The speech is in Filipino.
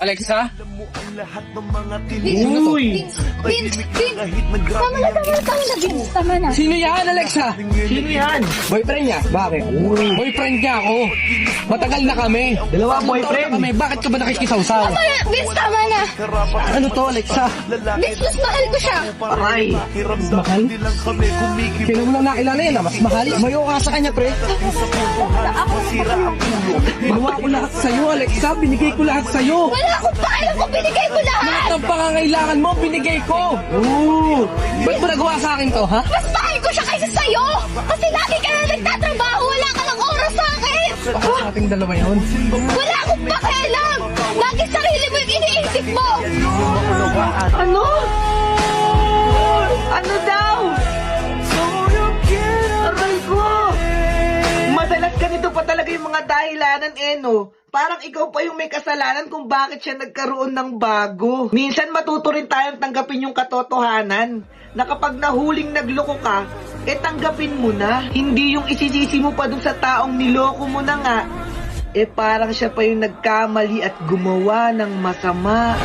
Alexa? Uy! Vince! Tama na, Vince. Tama na. Sino yan, Alexa? Sino yan? Boyfriend niya? Bakit? Boyfriend niya ako. Matagal na kami. Dalawa Tatlong taon boyfriend. na kami. Bakit ka ba nakikisawsaw? Tama na, Vince, tama na. Ano to, Alexa? Vince, mas mahal ko siya. Aray! Mahal? Kailan mo lang nakilala yan, mas mahal. Mayo ka sa kanya, pre. Ginawa ko lahat sa'yo, Alexa. Binigay ko lahat sa'yo. Wala akong pakialam kung binigay ko lahat. Lahat ng pangangailangan mo, binigay ko. Oo. Ba't mo nagawa sa akin to, ha? Mas mahal ko siya kaysa sa'yo. Kasi lagi ka na nagtatrabaho. Wala ka ng oras sa akin. Baka sa ating dalawa yun. Wala akong pakialam. Lagi sarili mo yung iniisip mo. Ano? Ano daw? Aray ko! Madalas ganito pa talaga yung mga dahilanan, no? Parang ikaw pa yung may kasalanan kung bakit siya nagkaroon ng bago. Minsan matuto rin tayong tanggapin yung katotohanan na kapag nahuling nagloko ka, tanggapin mo na. Hindi yung isisisi mo pa dun sa taong niloko mo na nga, parang siya pa yung nagkamali at gumawa ng masama.